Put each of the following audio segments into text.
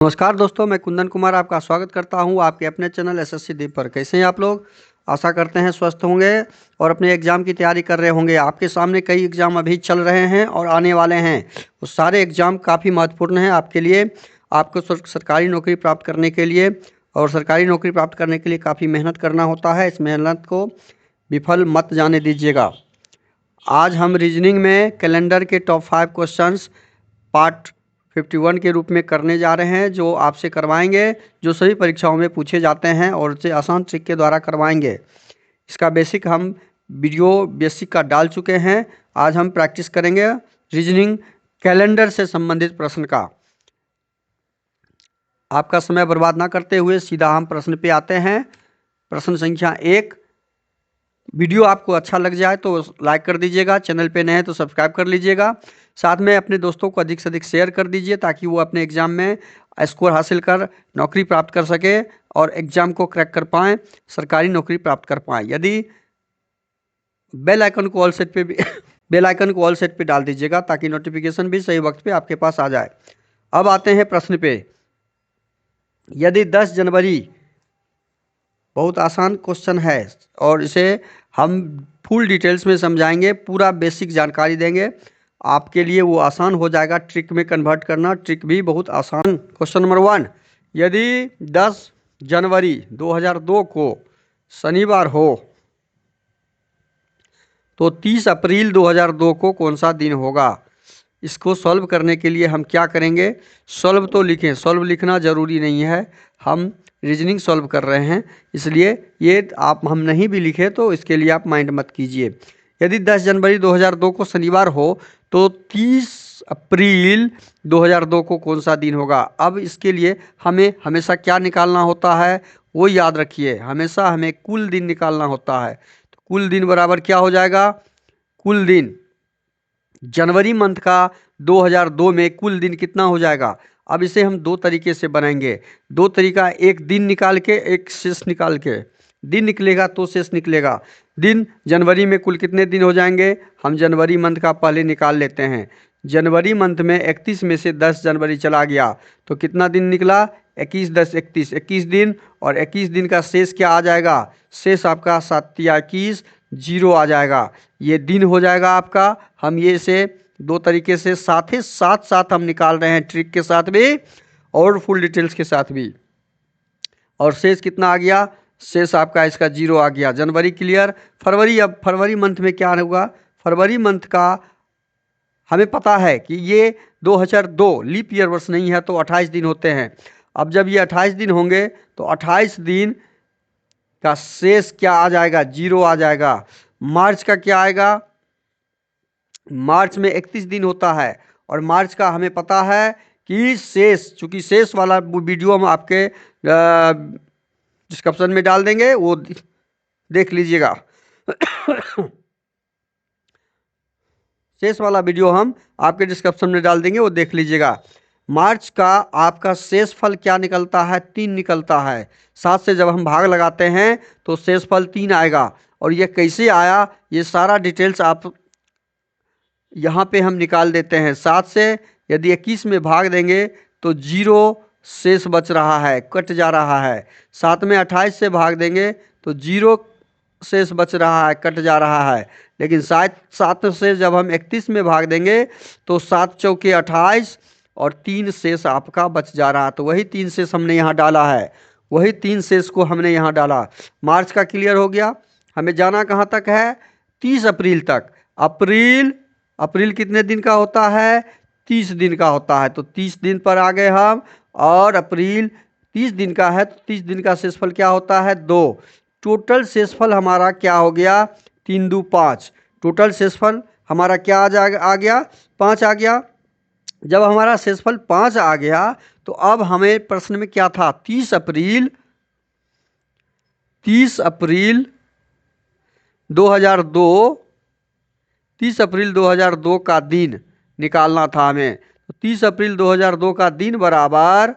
नमस्कार दोस्तों, मैं कुंदन कुमार आपका स्वागत करता हूं आपके अपने चैनल एसएससी दीप पर। कैसे हैं आप लोग? आशा करते हैं स्वस्थ होंगे और अपने एग्ज़ाम की तैयारी कर रहे होंगे। आपके सामने कई एग्ज़ाम अभी चल रहे हैं और आने वाले हैं। वो सारे एग्ज़ाम काफ़ी महत्वपूर्ण हैं आपके लिए, आपको सरकारी नौकरी प्राप्त करने के लिए। और सरकारी नौकरी प्राप्त करने के लिए काफ़ी मेहनत करना होता है। इस मेहनत को विफल मत जाने दीजिएगा। आज हम रीजनिंग में कैलेंडर के टॉप 5 क्वेश्चंस पार्ट 51 के रूप में करने जा रहे हैं, जो आपसे करवाएंगे, जो सभी परीक्षाओं में पूछे जाते हैं और उसे आसान ट्रिक के द्वारा करवाएंगे। इसका बेसिक हम वीडियो बेसिक का डाल चुके हैं। आज हम प्रैक्टिस करेंगे रीजनिंग कैलेंडर से संबंधित प्रश्न का। आपका समय बर्बाद ना करते हुए सीधा हम प्रश्न पे आते हैं। प्रश्न संख्या 1। वीडियो आपको अच्छा लग जाए तो लाइक कर दीजिएगा, चैनल पे नए हैं तो सब्सक्राइब कर लीजिएगा। साथ में अपने दोस्तों को अधिक से अधिक शेयर कर दीजिए ताकि वो अपने एग्ज़ाम में स्कोर हासिल कर नौकरी प्राप्त कर सके और एग्ज़ाम को क्रैक कर पाएँ, सरकारी नौकरी प्राप्त कर पाएँ। यदि बेल आइकन को ऑल सेट पे भी बेल आइकन को ऑल सेट पे डाल दीजिएगा ताकि नोटिफिकेशन भी सही वक्त पे आपके पास आ जाए। अब आते हैं प्रश्न पे। यदि 10 जनवरी, बहुत आसान क्वेश्चन है और इसे हम फुल डिटेल्स में समझाएंगे, पूरा बेसिक जानकारी देंगे आपके लिए। वो आसान हो जाएगा ट्रिक में कन्वर्ट करना, ट्रिक भी बहुत आसान। Question number 1। यदि 10 जनवरी 2002 को शनिवार हो तो 30 अप्रैल 2002 को कौन सा दिन होगा? इसको सॉल्व करने के लिए हम क्या करेंगे? सॉल्व तो लिखें, सॉल्व लिखना ज़रूरी नहीं है, हम रीजनिंग सॉल्व कर रहे हैं, इसलिए ये आप हम नहीं भी लिखे तो इसके लिए आप माइंड मत कीजिए। यदि 10 जनवरी 2002 को शनिवार हो तो 30 अप्रैल 2002 को कौन सा दिन होगा? अब इसके लिए हमें हमेशा क्या निकालना होता है वो याद रखिए, हमेशा हमें कुल दिन निकालना होता है। तो कुल दिन बराबर क्या हो जाएगा? कुल दिन जनवरी मंथ का 2002 में कुल दिन कितना हो जाएगा? अब इसे हम दो तरीके से बनाएंगे। दो तरीका, एक दिन निकाल के एक शेष निकाल के। दिन निकलेगा तो शेष निकलेगा। दिन जनवरी में कुल कितने दिन हो जाएंगे? हम जनवरी मंथ का पहले निकाल लेते हैं। जनवरी मंथ में 31 में से 10 जनवरी चला गया तो कितना दिन निकला? 21 10 31, 21 दिन। और 21 दिन का शेष क्या आ जाएगा? शेष आपका 7 या 21 जीरो आ जाएगा। ये दिन हो जाएगा आपका। हम ये से दो तरीके से साथ ही साथ हम निकाल रहे हैं, ट्रिक के साथ भी और फुल डिटेल्स के साथ भी। और शेष कितना आ गया? शेष आपका इसका जीरो आ गया। जनवरी क्लियर। फरवरी, अब फरवरी मंथ में क्या होगा? फरवरी मंथ का हमें पता है कि ये 2002 लीप ईयर वर्ष नहीं है तो 28 दिन होते हैं। अब जब ये 28 दिन होंगे तो 28 दिन का शेष क्या आ जाएगा? जीरो आ जाएगा। मार्च का क्या आएगा? मार्च में 31 दिन होता है और मार्च का हमें पता है कि शेष, चूंकि शेष वाला वीडियो हम आपके डिस्क्रिप्शन में डाल देंगे, वो देख लीजिएगा। शेष वाला वीडियो हम आपके डिस्क्रिप्शन में डाल देंगे, वो देख लीजिएगा। मार्च का आपका शेष फल क्या निकलता है? 3 निकलता है। 7 से जब हम भाग लगाते हैं तो शेष फल 3 आएगा। और ये कैसे आया ये सारा डिटेल्स आप यहाँ पे हम निकाल देते हैं। 7 से यदि 21 में भाग देंगे तो जीरो शेष बच रहा है, कट जा रहा है। 7 में 28 से भाग देंगे तो जीरो शेष बच रहा है, कट जा रहा है। लेकिन 7 से जब हम 31 में भाग देंगे तो 7 चौके 28 और 3 शेष आपका बच जा रहा है। तो वही 3 शेष हमने यहाँ डाला है, वही 3 शेष को हमने यहाँ डाला। मार्च का क्लियर हो गया। हमें जाना कहाँ तक है? 30 अप्रैल तक। अप्रैल कितने दिन का होता है? 30 दिन का होता है। तो 30 दिन पर आ गए हम। और अप्रैल 30 दिन का है तो 30 दिन का शेषफल क्या होता है? 2। टोटल शेषफल हमारा क्या हो गया? 3 2 5। टोटल शेषफल हमारा क्या आ गया? 5 आ गया। जब हमारा शेषफल 5 आ गया तो अब हमें प्रश्न में क्या था? 30 अप्रैल 2002, 30 अप्रैल 2002 का दिन निकालना था हमें। तो 30 अप्रैल 2002 का दिन बराबर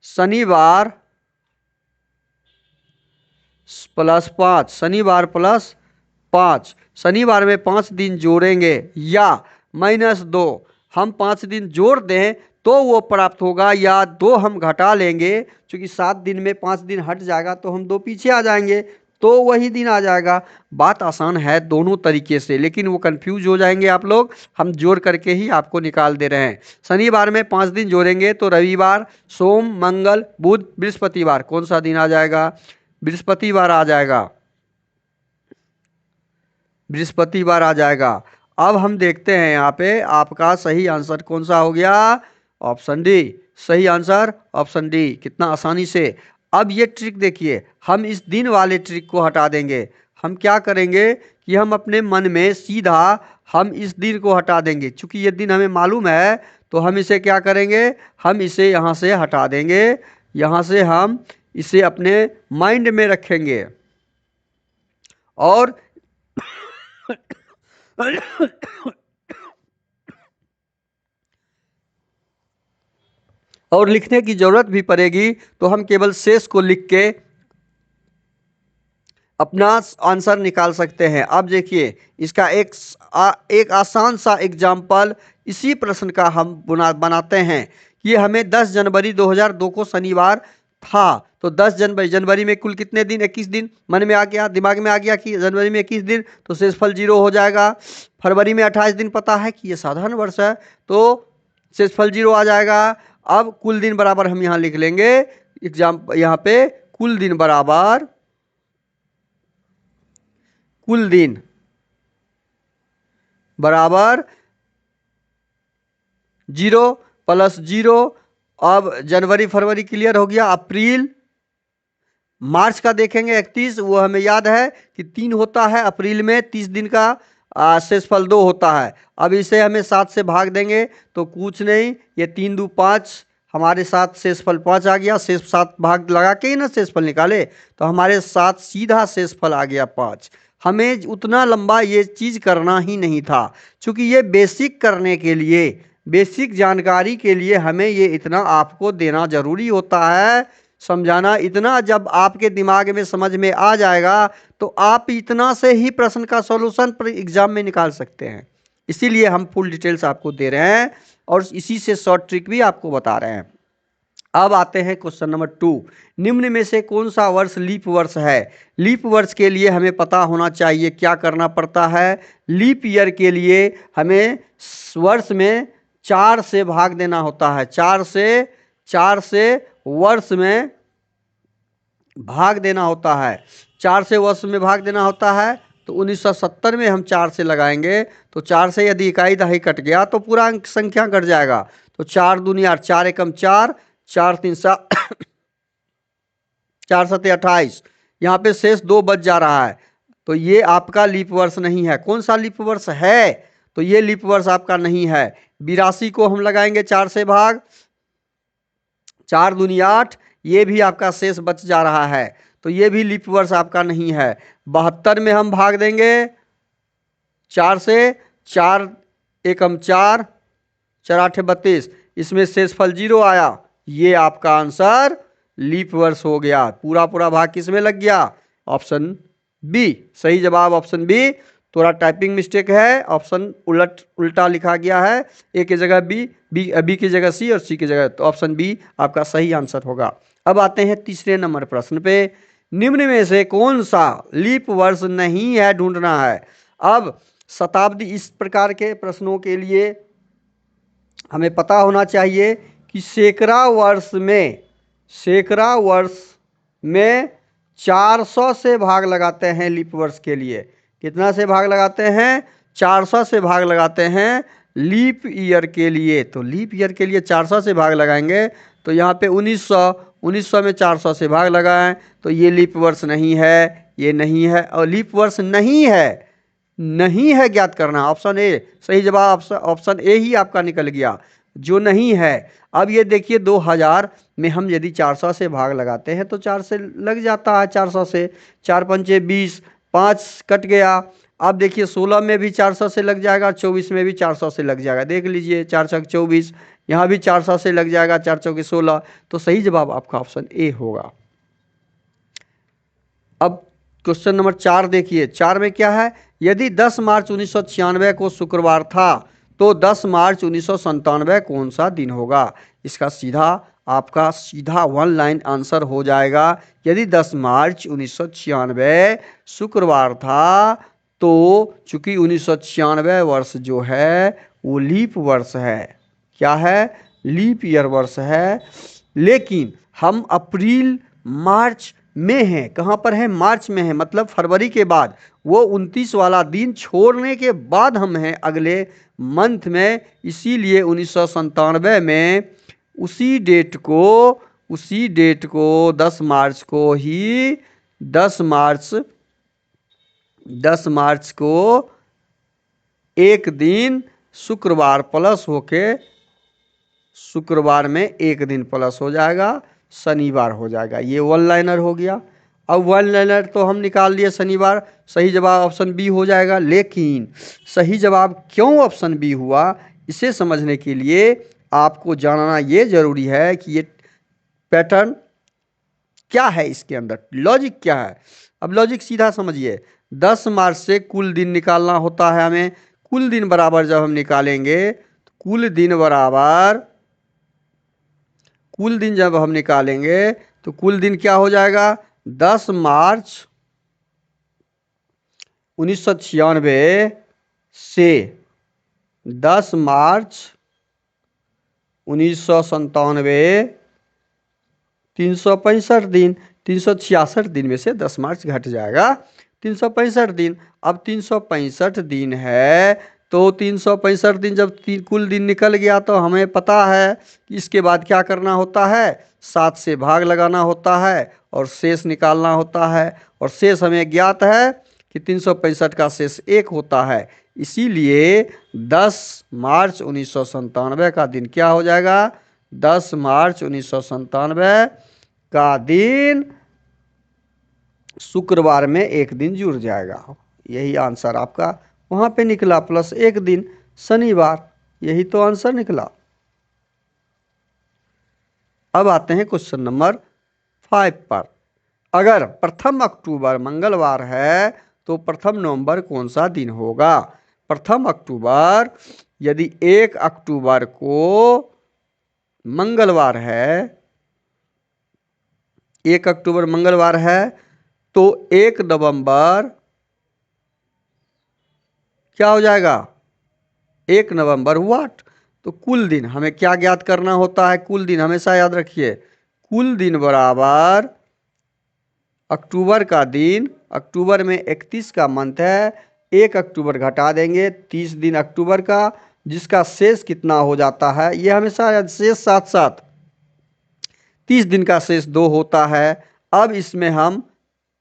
शनिवार प्लस 5। शनिवार प्लस 5। शनिवार में 5 दिन जोड़ेंगे या -2। हम 5 दिन जोड़ दें तो वो प्राप्त होगा, या 2 हम घटा लेंगे, क्योंकि 7 दिन में 5 दिन हट जाएगा तो हम 2 पीछे आ जाएंगे तो वही दिन आ जाएगा। बात आसान है दोनों तरीके से, लेकिन वो कंफ्यूज हो जाएंगे आप लोग। हम जोड़ करके ही आपको निकाल दे रहे हैं। शनिवार में 5 दिन जोड़ेंगे तो रविवार, सोम, मंगल, बुध, बृहस्पतिवार, कौन सा दिन आ जाएगा? बृहस्पतिवार आ जाएगा, बृहस्पतिवार आ जाएगा। अब हम देखते हैं यहाँ पे आपका सही आंसर कौन सा हो गया? Option D. सही आंसर ऑप्शन डी। कितना आसानी से। अब ये ट्रिक देखिए, हम इस दिन वाले ट्रिक को हटा देंगे। हम क्या करेंगे कि हम अपने मन में सीधा हम इस दिन को हटा देंगे, क्योंकि ये दिन हमें मालूम है तो हम इसे क्या करेंगे, हम इसे यहाँ से हटा देंगे। यहाँ से हम इसे अपने माइंड में रखेंगे और और लिखने की जरूरत भी पड़ेगी तो हम केवल शेष को लिख के अपना आंसर निकाल सकते हैं। अब देखिए इसका एक आसान सा एग्जाम्पल इसी प्रश्न का हम बनाते हैं कि हमें 10 जनवरी 2002 को शनिवार था, तो 10 जनवरी में कुल कितने दिन? 21 दिन। मन में आ गया, दिमाग में आ गया कि जनवरी में 21 दिन, तो शेषफल 0 हो जाएगा। फरवरी में 28 दिन, पता है कि ये साधारण वर्ष है तो शेषफल 0 आ जाएगा। अब कुल दिन बराबर हम यहाँ लिख लेंगे, यहाँ पे कुल दिन बराबर कुल दिन बराबर 0 प्लस 0। अब जनवरी फरवरी क्लियर हो गया। अप्रैल मार्च का देखेंगे 31, वो हमें याद है कि 3 होता है अप्रैल में, 30 दिन का शेषफल 2 होता है। अब इसे हमें 7 से भाग देंगे तो कुछ नहीं, ये 3 2 5, हमारे साथ शेषफल 5 आ गया। शेष 7 भाग लगा के ही ना शेषफल निकाले, तो हमारे साथ सीधा शेषफल आ गया 5। हमें उतना लंबा ये चीज़ करना ही नहीं था, क्योंकि ये बेसिक करने के लिए, बेसिक जानकारी के लिए हमें ये इतना आपको देना जरूरी होता है, समझाना। इतना जब आपके दिमाग में समझ में आ जाएगा तो आप इतना से ही प्रश्न का सॉल्यूशन एग्जाम में निकाल सकते हैं। इसीलिए हम फुल डिटेल्स आपको दे रहे हैं और इसी से शॉर्ट ट्रिक भी आपको बता रहे हैं। अब आते हैं क्वेश्चन नंबर 2। निम्न में से कौन सा वर्ष लीप वर्ष है? लीप वर्ष के लिए हमें पता होना चाहिए क्या करना पड़ता है। लीप ईयर के लिए हमें वर्ष में 4 से भाग देना होता है। 4 से वर्ष में भाग देना होता है। 4 से वर्ष में भाग देना होता है तो 1970 में हम 4 से लगाएंगे तो 4 से यदि इकाई दहाई कट गया तो पूरा अंक संख्या कट जाएगा। तो 4 दूनी 8, 4 एकम 4, 4 3 7, 4 7 28, यहाँ पे शेष 2 बच जा रहा है। तो ये आपका लीप वर्ष नहीं है। कौन सा लीप वर्ष है? तो ये लीप वर्ष आपका नहीं है। 82 को हम लगाएंगे 4 से भाग, 4 दूनी 8, ये भी आपका शेष बच जा रहा है तो ये भी लीप वर्ष आपका नहीं है। 72 में हम भाग देंगे 4 से, 4 एकम 4, 4 8 32, इसमें शेषफल 0 आया। ये आपका आंसर लीप वर्ष हो गया। पूरा पूरा भाग किसमें लग गया? Option B. सही जवाब ऑप्शन बी। थोड़ा टाइपिंग मिस्टेक है, ऑप्शन उल्टा लिखा गया है। ए की जगह बी की जगह सी और सी की जगह, तो ऑप्शन बी आपका सही आंसर होगा। अब आते हैं तीसरे नंबर प्रश्न पे। निम्न में से कौन सा लीप वर्ष नहीं है ढूंढना है। अब शताब्दी, इस प्रकार के प्रश्नों के लिए हमें पता होना चाहिए कि सैकड़ा वर्ष में 400 से भाग लगाते हैं लीप वर्ष के लिए। कितना से भाग लगाते हैं? 400 से भाग लगाते हैं लीप ईयर के लिए। तो लीप ईयर के लिए 400 से भाग लगाएंगे तो यहाँ पे 1900 में 400 से भाग लगाएं तो ये लीप वर्ष नहीं है, ये नहीं है। और लीप वर्ष नहीं है ज्ञात करना। ऑप्शन ए सही जवाब, ऑप्शन ए ही आपका निकल गया जो नहीं है। अब ये देखिए 2000 में हम यदि 400 से भाग लगाते हैं तो 4 से लग जाता है। 400 से 4 पंचे 20, 5 कट गया। अब देखिए 16 में भी 400 से लग जाएगा, 24 में भी 400 से लग जाएगा। देख लीजिए 4 छक 24, यहाँ भी 400 से लग जाएगा, 4 चौके 16। तो सही जवाब आपका ऑप्शन ए होगा। अब क्वेश्चन नंबर 4 देखिए। 4 में क्या है? यदि 10 मार्च 1996 को शुक्रवार था तो 10 मार्च 1997 कौन सा दिन होगा? इसका सीधा आपका सीधा वन लाइन आंसर हो जाएगा। यदि 10 मार्च 1996 शुक्रवार था तो चूंकि 1996 वर्ष जो है वो लीप वर्ष है। क्या है? लीप ईयर वर्ष है। लेकिन हम अप्रैल मार्च में हैं। कहाँ पर है? मार्च में है, मतलब फरवरी के बाद। वो 29 वाला दिन छोड़ने के बाद हम हैं अगले मंथ में। इसीलिए 1997 में उसी डेट को 10 मार्च को ही 10 मार्च को एक दिन शुक्रवार प्लस होके शुक्रवार में एक दिन प्लस हो जाएगा, शनिवार हो जाएगा। ये वन लाइनर हो गया। अब वन लाइनर तो हम निकाल लिए शनिवार, सही जवाब ऑप्शन बी हो जाएगा। लेकिन सही जवाब क्यों ऑप्शन बी हुआ, इसे समझने के लिए आपको जानना ये जरूरी है कि ये पैटर्न क्या है, इसके अंदर लॉजिक क्या है। अब लॉजिक सीधा समझिए। 10 मार्च से कुल दिन निकालना होता है हमें। कुल दिन बराबर जब हम निकालेंगे तो कुल दिन जब हम निकालेंगे तो कुल दिन क्या हो जाएगा? 10 मार्च 1996 से 10 मार्च 1997 365 दिन। 366 दिन में से 10 मार्च घट जाएगा, 365 दिन। अब 365 दिन है तो 365 दिन जब कुल दिन निकल गया तो हमें पता है कि इसके बाद क्या करना होता है? 7 से भाग लगाना होता है और शेष निकालना होता है। और शेष हमें ज्ञात है कि 365 का शेष 1 होता है। इसीलिए 10 मार्च 1997 का दिन क्या हो जाएगा? 10 मार्च 1997 का दिन शुक्रवार में एक दिन जुड़ जाएगा। यही आंसर आपका वहां पे निकला, प्लस एक दिन शनिवार। यही तो आंसर निकला। अब आते हैं क्वेश्चन नंबर 5 पर। अगर 1 अक्टूबर मंगलवार है तो 1 नवंबर कौन सा दिन होगा? 1 अक्टूबर, यदि 1 अक्टूबर को मंगलवार है, 1 अक्टूबर मंगलवार है तो 1 नवंबर क्या हो जाएगा? 1 नवंबर व्हाट? तो कुल दिन हमें क्या ज्ञात करना होता है? कुल दिन हमेशा याद रखिए, कुल दिन बराबर अक्टूबर का दिन। अक्टूबर में 31 का मंथ है, 1 अक्टूबर घटा देंगे 30 दिन अक्टूबर का, जिसका शेष कितना हो जाता है? ये हमेशा शेष साथ साथ 30 दिन का शेष 2 होता है। अब इसमें हम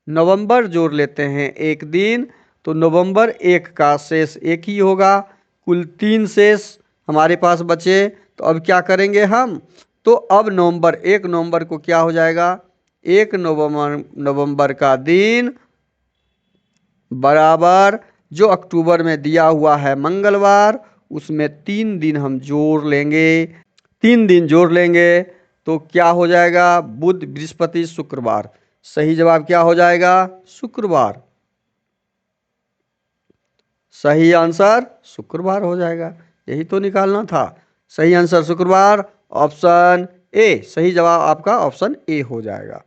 नवंबर जोड़ लेते हैं एक दिन, तो नवंबर 1 का शेष 1 ही होगा। कुल 3 शेष हमारे पास बचे। तो अब क्या करेंगे हम? तो अब नवंबर 1 नवंबर को क्या हो जाएगा? 1 नवंबर का दिन बराबर जो अक्टूबर में दिया हुआ है मंगलवार, उसमें 3 दिन हम जोड़ लेंगे। 3 दिन जोड़ लेंगे तो क्या हो जाएगा? बुध बृहस्पति शुक्रवार। सही जवाब क्या हो जाएगा? शुक्रवार। सही आंसर शुक्रवार हो जाएगा। यही तो निकालना था। सही आंसर शुक्रवार, ऑप्शन ए। सही जवाब आपका ऑप्शन ए हो जाएगा।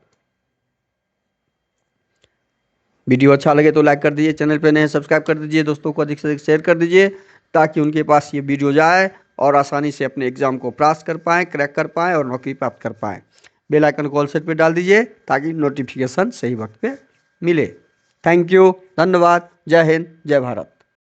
वीडियो अच्छा लगे तो लाइक कर दीजिए, चैनल पे नए सब्सक्राइब कर दीजिए, दोस्तों को अधिक से अधिक शेयर कर दीजिए ताकि उनके पास ये वीडियो जाए और आसानी से अपने एग्जाम को पास कर पाएँ, क्रैक कर पाएँ और नौकरी प्राप्त कर पाएँ। बेल आइकन को ऑल सेट पे डाल दीजिए ताकि नोटिफिकेशन सही वक्त पे मिले। थैंक यू, धन्यवाद, जय हिंद, जय भारत।